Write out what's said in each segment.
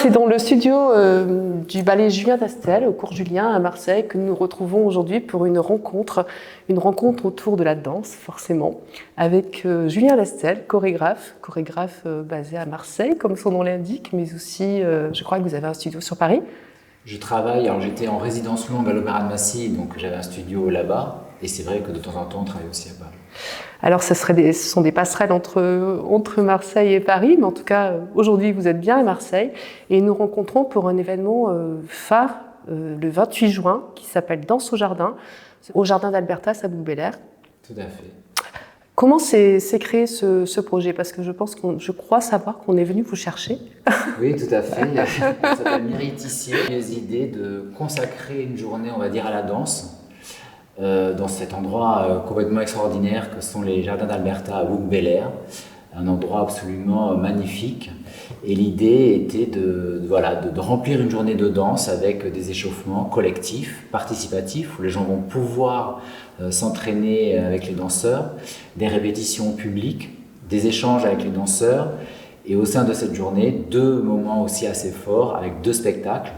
c'est dans le studio du ballet Julien Tastel, au cours Julien à Marseille, que nous nous retrouvons aujourd'hui pour une rencontre autour de la danse, forcément, avec Julien Tastel, chorégraphe basé à Marseille, comme son nom l'indique, mais aussi, je crois que vous avez un studio sur Paris. Je travaille, alors j'étais en résidence longue à l'Opéra de Massy, donc j'avais un studio là-bas, et c'est vrai que de temps en temps, on travaille aussi à Paris. Alors, ce sont des passerelles entre Marseille et Paris, mais en tout cas, aujourd'hui, vous êtes bien à Marseille, et nous rencontrons pour un événement phare le 28 juin, qui s'appelle Danse au Jardin d'Albertas à Bouc-Bélier. Tout à fait. Comment s'est créé ce projet? Parce que je crois savoir qu'on est venu vous chercher. Oui, tout à fait. Ça s'appelle Mireille Tissier. J'ai eu l'idée de consacrer une journée, on va dire, à la danse, dans cet endroit complètement extraordinaire que sont les Jardins d'Albertas à Bouc-Bélier, un endroit absolument magnifique. Et l'idée était de remplir une journée de danse avec des échauffements collectifs, participatifs, où les gens vont pouvoir s'entraîner avec les danseurs, des répétitions publiques, des échanges avec les danseurs, et au sein de cette journée, 2 moments aussi assez forts avec 2 spectacles.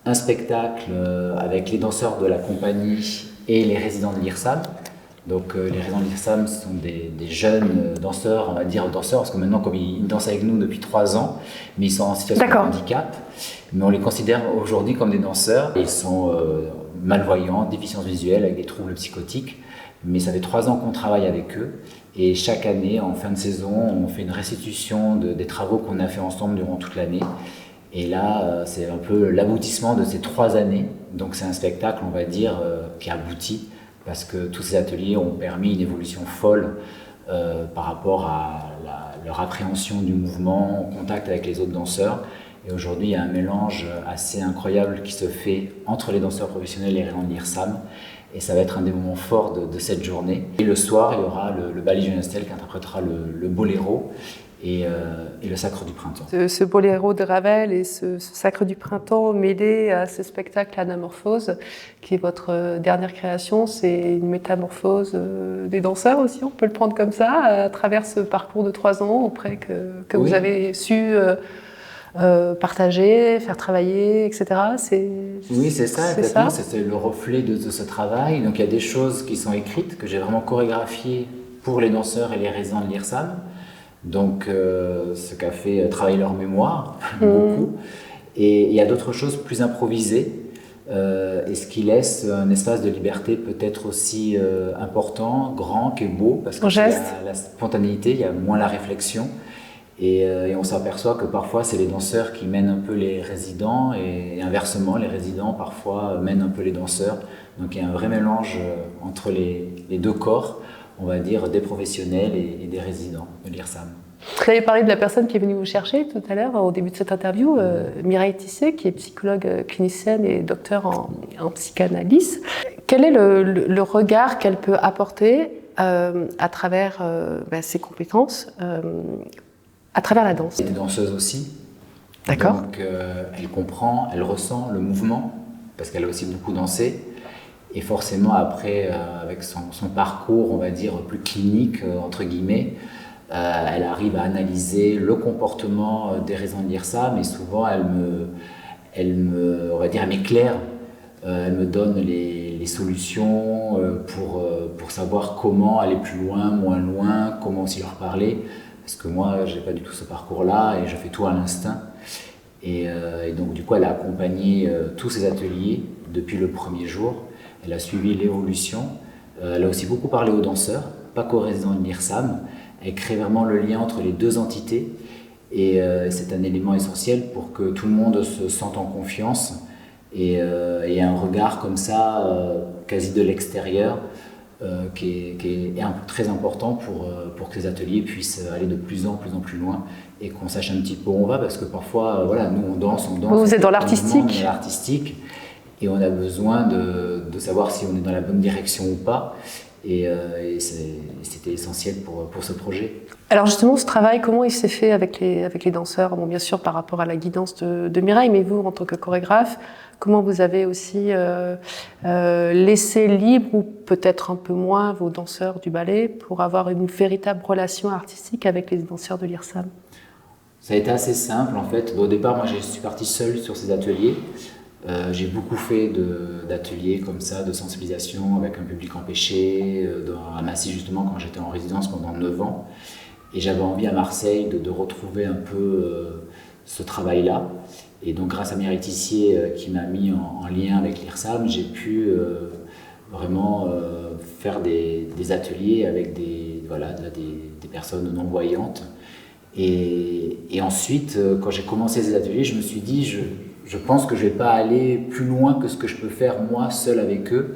Un spectacle avec les danseurs de la compagnie et les résidents de l'IRSAM. Donc les résidents de l'IRSAM sont des jeunes danseurs, on va dire danseurs, parce que maintenant comme ils dansent avec nous depuis 3 ans, mais ils sont en situation de handicap, mais on les considère aujourd'hui comme des danseurs. Ils sont malvoyants, déficients visuels, avec des troubles psychotiques, mais ça fait 3 ans qu'on travaille avec eux, et chaque année, en fin de saison, on fait une restitution des travaux qu'on a fait ensemble durant toute l'année. Et là, c'est un peu l'aboutissement de ces 3 années. Donc c'est un spectacle, on va dire, qui aboutit, parce que tous ces ateliers ont permis une évolution folle par rapport à leur appréhension du mouvement, en contact avec les autres danseurs. Et aujourd'hui, il y a un mélange assez incroyable qui se fait entre les danseurs professionnels et les résidents de l'IRSAM. Et ça va être un des moments forts de cette journée. Et le soir, il y aura le ballet Julien Tastel qui interprétera le boléro et le Sacre du Printemps. Ce boléro de Ravel et ce Sacre du Printemps mêlé à ce spectacle Anamorphose, qui est votre dernière création, c'est une métamorphose des danseurs aussi, on peut le prendre comme ça, à travers ce parcours de 3 ans auprès que oui. Vous avez su partager, faire travailler, etc. Oui, c'est ça, exactement. C'est le reflet de ce travail. Donc il y a des choses qui sont écrites, que j'ai vraiment chorégraphiées pour les danseurs et les résidents de l'IRSAM. Donc, ce qu'a fait travailler leur mémoire, beaucoup. Et il y a d'autres choses plus improvisées, et ce qui laisse un espace de liberté peut-être aussi important, grand, qui est beau, parce qu'il y a la spontanéité, il y a moins la réflexion. Et on s'aperçoit que parfois, c'est les danseurs qui mènent un peu les résidents, et inversement, les résidents parfois mènent un peu les danseurs. Donc, il y a un vrai mélange entre les 2 corps, on va dire, des professionnels et des résidents de l'IRSAM. Vous avez parlé de la personne qui est venue vous chercher tout à l'heure, au début de cette interview, Mireille Tissier, qui est psychologue clinicienne et docteur en psychanalyse. Quel est le regard qu'elle peut apporter à travers ses compétences, à travers la danse? Elle est danseuse aussi. D'accord. Donc elle comprend, elle ressent le mouvement, parce qu'elle a aussi beaucoup dansé. Et forcément, après, avec son parcours, on va dire, plus clinique, entre guillemets, elle arrive à analyser le comportement des résidents de l'IRSAM, mais souvent, elle m'éclaire, elle me donne les solutions pour savoir comment aller plus loin, moins loin, comment aussi leur parler. Parce que moi, je n'ai pas du tout ce parcours-là et je fais tout à l'instinct. Et donc, du coup, elle a accompagné tous ces ateliers depuis le premier jour. Elle a suivi l'évolution. Elle a aussi beaucoup parlé aux danseurs, pas qu'aux résidents de l'IRSAM. Elle crée vraiment le lien entre les 2 entités. Et c'est un élément essentiel pour que tout le monde se sente en confiance. Et un regard comme ça, quasi de l'extérieur, qui est très important pour que ces ateliers puissent aller de plus en plus loin et qu'on sache un petit peu où on va. Parce que parfois, nous, on danse. Vous êtes dans l'artistique. Et on a besoin de savoir si on est dans la bonne direction ou pas. Et c'était essentiel pour ce projet. Alors justement, ce travail, comment il s'est fait avec les danseurs? Bon, bien sûr, par rapport à la guidance de Mireille, mais vous, en tant que chorégraphe, comment vous avez aussi laissé libre, ou peut-être un peu moins, vos danseurs du ballet pour avoir une véritable relation artistique avec les danseurs de l'IRSAM? Ça a été assez simple en fait. Au départ, moi je suis parti seul sur ces ateliers. J'ai beaucoup fait d'ateliers comme ça, de sensibilisation avec un public empêché, à Massy justement quand j'étais en résidence pendant 9 ans. Et j'avais envie à Marseille de retrouver un peu ce travail-là. Et donc grâce à Mireille Tissier qui m'a mis en lien avec l'IRSAM, j'ai pu vraiment faire des ateliers avec des personnes non-voyantes. Et ensuite, quand j'ai commencé ces ateliers, je me suis dit, je pense que je ne vais pas aller plus loin que ce que je peux faire moi seul avec eux.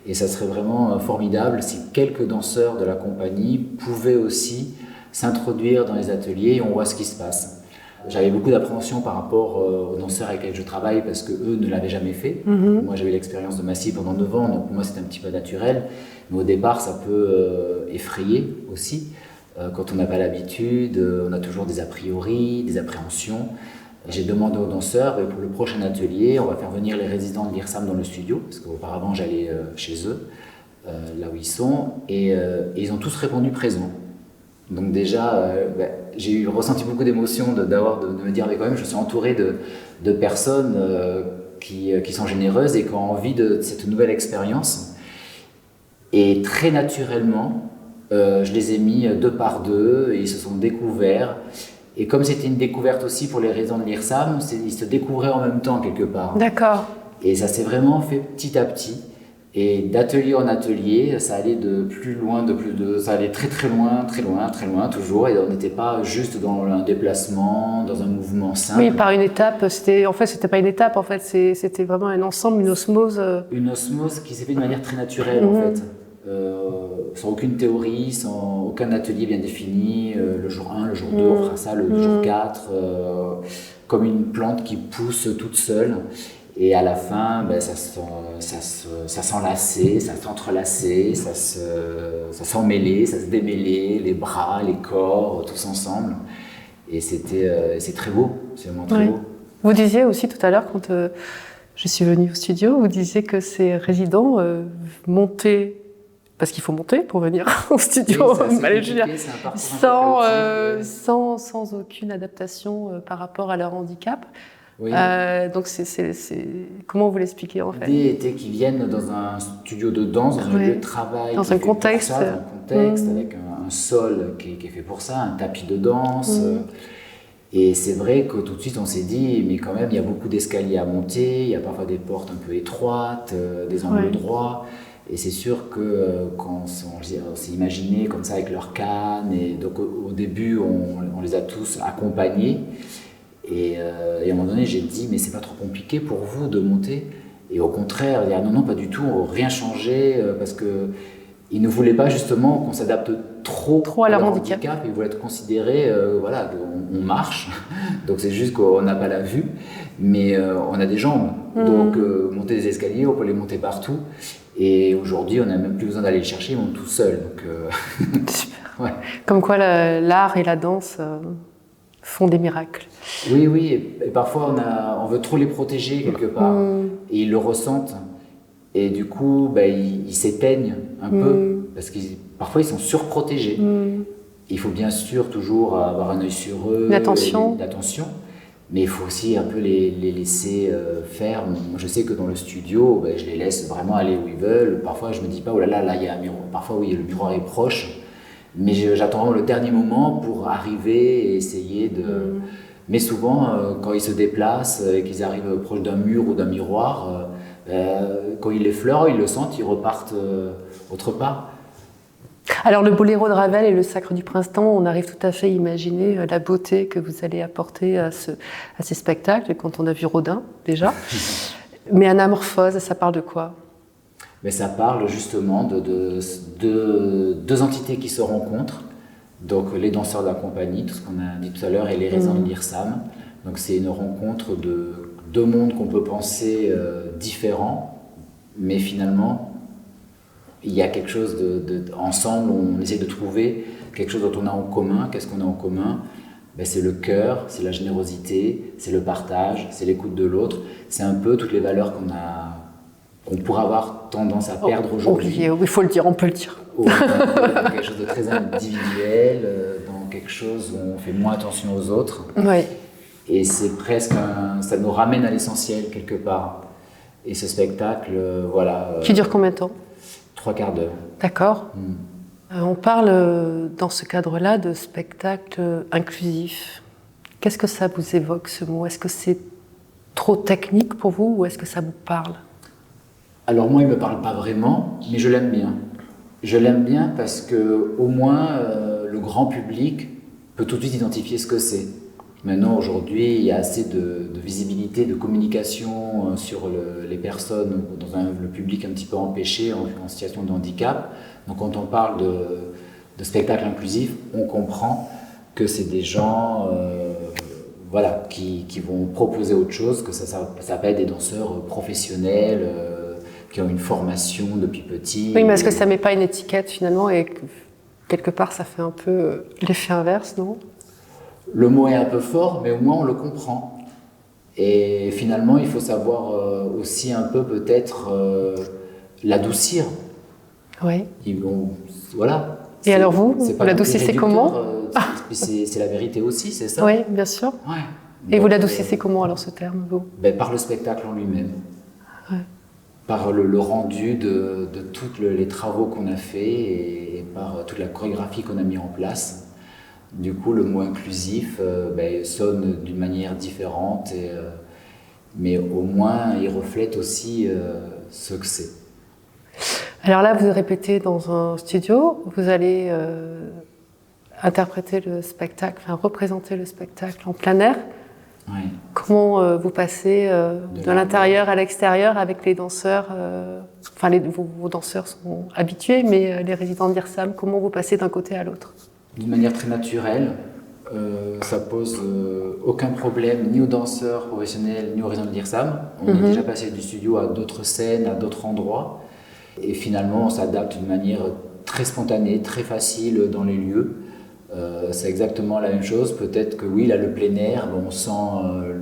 Et ça serait vraiment formidable si quelques danseurs de la compagnie pouvaient aussi s'introduire dans les ateliers et on voit ce qui se passe. J'avais beaucoup d'appréhension par rapport aux danseurs avec lesquels je travaille parce qu'eux ne l'avaient jamais fait. Moi j'avais l'expérience de Massy pendant 9 ans, donc pour moi c'était un petit peu naturel. Mais au départ ça peut effrayer aussi. Quand on n'a pas l'habitude, on a toujours des a priori, des appréhensions. J'ai demandé aux danseurs, pour le prochain atelier, on va faire venir les résidents de l'IRSAM dans le studio, parce qu'auparavant j'allais chez eux, là où ils sont, et ils ont tous répondu présent. Donc déjà, j'ai ressenti beaucoup d'émotions de me dire, mais quand même, je suis entouré de personnes qui sont généreuses et qui ont envie de cette nouvelle expérience. Et très naturellement, je les ai mis 2 par 2 et ils se sont découverts. Et comme c'était une découverte aussi pour les résidents de l'IRSAM, ils se découvraient en même temps quelque part. D'accord. Et ça s'est vraiment fait petit à petit. Et d'atelier en atelier, ça allait de plus loin, ça allait très très loin, très loin, très loin toujours. Et on n'était pas juste dans un déplacement, dans un mouvement simple. Oui, par une étape. C'était pas une étape en fait. C'était vraiment un ensemble, une osmose. Une osmose qui s'est fait de manière très naturelle en fait. Sans aucune théorie, sans aucun atelier bien défini. Le jour 1, le jour 2, on fera ça, le jour 4. Comme une plante qui pousse toute seule. Et à la fin, ça s'enlaçait, ça s'entrelaçait, ça s'emmêlait, ça se démêlait, les bras, les corps, tous ensemble. Et c'est très beau, c'est vraiment très beau. Vous disiez aussi tout à l'heure, quand je suis venue au studio, vous disiez que ces résidents montaient, parce qu'il faut monter pour venir au studio, sans aucune adaptation par rapport à leur handicap. Oui. Donc, comment vous l'expliquez en fait? L'idée était qu'ils viennent dans un studio de danse, dans un lieu de travail, dans un contexte, avec un sol qui est fait pour ça, un tapis de danse. Et c'est vrai que tout de suite on s'est dit, mais quand même il y a beaucoup d'escaliers à monter, il y a parfois des portes un peu étroites, des angles droits. Et c'est sûr que quand on s'est imaginé comme ça avec leur canne, et donc au début on les a tous accompagnés. Et à un moment donné, j'ai dit, mais c'est pas trop compliqué pour vous de monter? Et au contraire, il dit, non, pas du tout, on n'a rien changé, parce qu'ils ne voulaient pas justement qu'on s'adapte trop à leur handicap. Ils voulaient être considérés, on marche, donc c'est juste qu'on n'a pas la vue, mais on a des jambes. Donc monter des escaliers, on peut les monter partout. Et aujourd'hui, on n'a même plus besoin d'aller les chercher, ils montent tout seuls. Super. Ouais. Comme quoi l'art et la danse font des miracles. Oui, et parfois on veut trop les protéger quelque part, et ils le ressentent, et du coup ils s'éteignent un peu, parce que parfois ils sont surprotégés. Il faut bien sûr toujours avoir un œil sur eux, l'attention, mais il faut aussi un peu les laisser faire. Moi, je sais que dans le studio, je les laisse vraiment aller où ils veulent. Parfois je me dis pas, oh là il y a un miroir. Parfois oui, le miroir est proche, mais j'attends le dernier moment pour arriver et essayer de... Mais souvent, quand ils se déplacent et qu'ils arrivent proche d'un mur ou d'un miroir, quand ils l'effleurent, ils le sentent, ils repartent autre part. Alors le boléro de Ravel et le Sacre du Printemps, on arrive tout à fait à imaginer la beauté que vous allez apporter à ces spectacles, quand on a vu Rodin déjà. Mais Anamorphose, ça parle de quoi? Mais ça parle justement de 2 entités qui se rencontrent. Donc les danseurs de la compagnie, tout ce qu'on a dit tout à l'heure, et les résidents de l'IRSAM. Donc c'est une rencontre de 2 mondes qu'on peut penser différents, mais finalement il y a quelque chose ensemble, on essaie de trouver quelque chose dont on a en commun. Qu'est-ce qu'on a en commun? C'est le cœur, c'est la générosité, c'est le partage, c'est l'écoute de l'autre. C'est un peu toutes les valeurs qu'on a qu'on pourrait avoir tendance à perdre aujourd'hui. Il faut le dire, on peut le dire. Dans quelque chose de très individuel, dans quelque chose où on fait moins attention aux autres. Oui. Et c'est presque ça nous ramène à l'essentiel quelque part. Et ce spectacle, voilà. Qui dure combien de temps? 3/4 d'heure. D'accord. On parle dans ce cadre-là de spectacle inclusif. Qu'est-ce que ça vous évoque, ce mot? Est-ce que c'est trop technique pour vous ou est-ce que ça vous parle? Alors moi, il ne me parle pas vraiment, mais je l'aime bien. Je l'aime bien parce que au moins le grand public peut tout de suite identifier ce que c'est. Maintenant, aujourd'hui, il y a assez de visibilité, de communication sur les personnes dans le public un petit peu empêché, en situation de handicap. Donc quand on parle de spectacle inclusif, on comprend que c'est des gens voilà, qui vont proposer autre chose, que ça peut être des danseurs professionnels qui ont une formation depuis petit. Oui, mais est-ce que ça ne met pas une étiquette finalement et que, quelque part ça fait un peu l'effet inverse, non? Le mot est un peu fort, mais au moins on le comprend. Et finalement, il faut savoir aussi un peu peut-être l'adoucir. Oui. Voilà. Et alors vous l'adoucissez comment? C'est la vérité aussi, c'est ça? Oui, bien sûr. Ouais. Et vous l'adoucissez comment alors ce terme, vous? Par le spectacle en lui-même. Ouais. Par le rendu de tous les travaux qu'on a fait et par toute la chorégraphie qu'on a mis en place. Du coup, le mot inclusif sonne d'une manière différente, mais au moins il reflète aussi ce que c'est. Alors là, vous répétez dans un studio, vous allez interpréter le spectacle, enfin représenter le spectacle en plein air. Oui. Comment vous passez de l'intérieur à l'extérieur avec les danseurs vos danseurs sont habitués, mais les résidents d'IRSAM, comment vous passez d'un côté à l'autre? D'une manière très naturelle, ça pose aucun problème ni aux danseurs professionnels ni aux résidents de l'IRSAM. On est déjà passé du studio à d'autres scènes, à d'autres endroits, et finalement on s'adapte d'une manière très spontanée, très facile dans les lieux. C'est exactement la même chose, peut-être que oui, là le plein air, on sent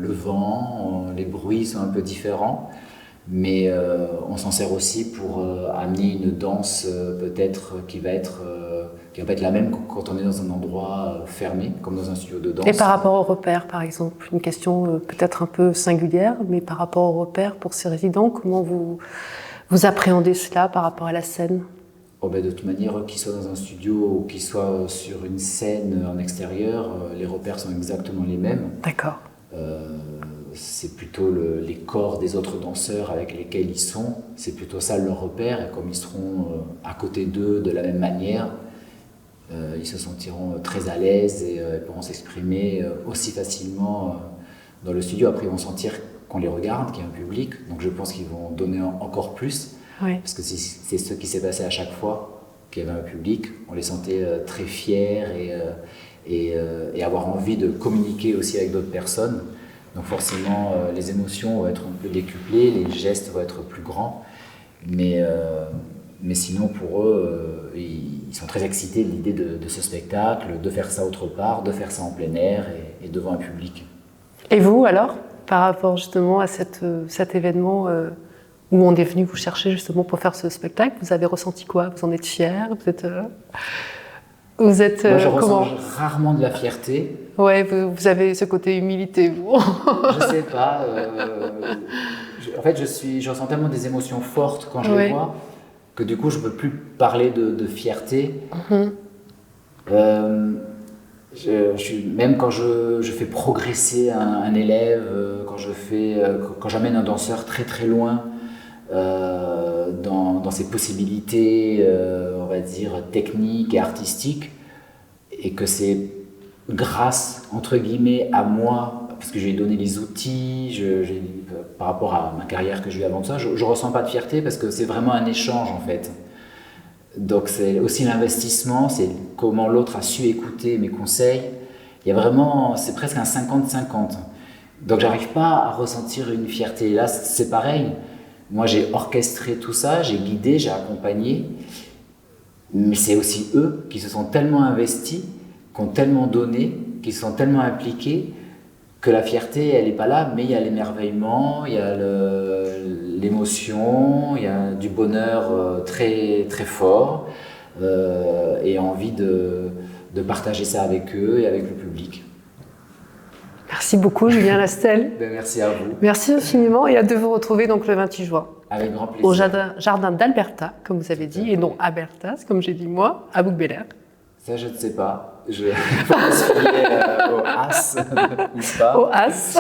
le vent, les bruits sont un peu différents, mais on s'en sert aussi pour amener une danse peut-être qui va pas être la même quand on est dans un endroit fermé, comme dans un studio de danse. Et par rapport aux repères, par exemple, une question peut-être un peu singulière, mais par rapport aux repères pour ces résidents, comment vous appréhendez cela par rapport à la scène? De toute manière, qu'ils soient dans un studio ou qu'ils soient sur une scène en extérieur, les repères sont exactement les mêmes. D'accord. C'est plutôt les corps des autres danseurs avec lesquels ils sont, c'est plutôt ça leur repère, et comme ils seront à côté d'eux de la même manière, ils se sentiront très à l'aise et pourront s'exprimer aussi facilement dans le studio. Après, ils vont sentir qu'on les regarde, qu'il y a un public, donc je pense qu'ils vont donner encore plus. Oui. Parce que c'est ce qui s'est passé à chaque fois qu'il y avait un public. On les sentait très fiers et avoir envie de communiquer aussi avec d'autres personnes. Donc forcément, les émotions vont être un peu décuplées, les gestes vont être plus grands. Mais sinon, pour eux, ils sont très excités de l'idée de ce spectacle, de faire ça autre part, de faire ça en plein air et devant un public. Et vous, alors, par rapport justement à cet événement où on est venu vous chercher justement pour faire ce spectacle, vous avez ressenti quoi? Vous en êtes fier? Vous êtes Moi, je comment? ressens rarement de la fierté. Ouais, vous avez ce côté humilité, vous. Je sais pas. En fait, je ressens tellement des émotions fortes quand je les vois que du coup, je ne peux plus parler de fierté. Même quand je fais progresser un élève, quand j'amène un danseur très très loin dans ses possibilités, on va dire, techniques et artistiques, et que c'est grâce, entre guillemets, à moi, parce que je lui ai donné les outils, par rapport à ma carrière que j'ai eue avant ça, je ne ressens pas de fierté parce que c'est vraiment un échange en fait. Donc c'est aussi l'investissement, c'est comment l'autre a su écouter mes conseils. Il y a vraiment, c'est presque un 50-50. Donc j'arrive pas à ressentir une fierté. Là c'est pareil, moi j'ai orchestré tout ça, j'ai guidé, j'ai accompagné, mais c'est aussi eux qui se sont tellement investis, qui ont tellement donné, qui se sont tellement impliqués, que la fierté, elle n'est pas là, mais il y a l'émerveillement, il y a l'émotion, il y a du bonheur très, très fort et envie de partager ça avec eux et avec le public. Merci beaucoup, Julien Lastel. Merci à vous. Merci infiniment et hâte de vous retrouver donc le 28 juin. Avec grand plaisir. Au jardin d'Alberta, comme vous avez dit, et non Albertas, comme j'ai dit moi, à Bouc-Bélier. Ça, je ne sais pas. Je pense qu'il est au As, ou pas. Au As.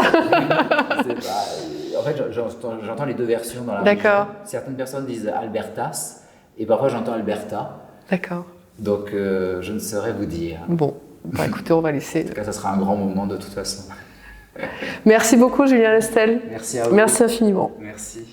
Je ne sais pas. En fait, j'entends les deux versions dans la D'accord. région. Certaines personnes disent Albertas, et parfois j'entends Alberta. D'accord. Donc, je ne saurais vous dire. Bon, bah, écoutez, on va laisser. En tout cas, ça sera un grand moment de toute façon. Merci beaucoup, Julien Lastel. Merci à vous. Merci infiniment. Merci.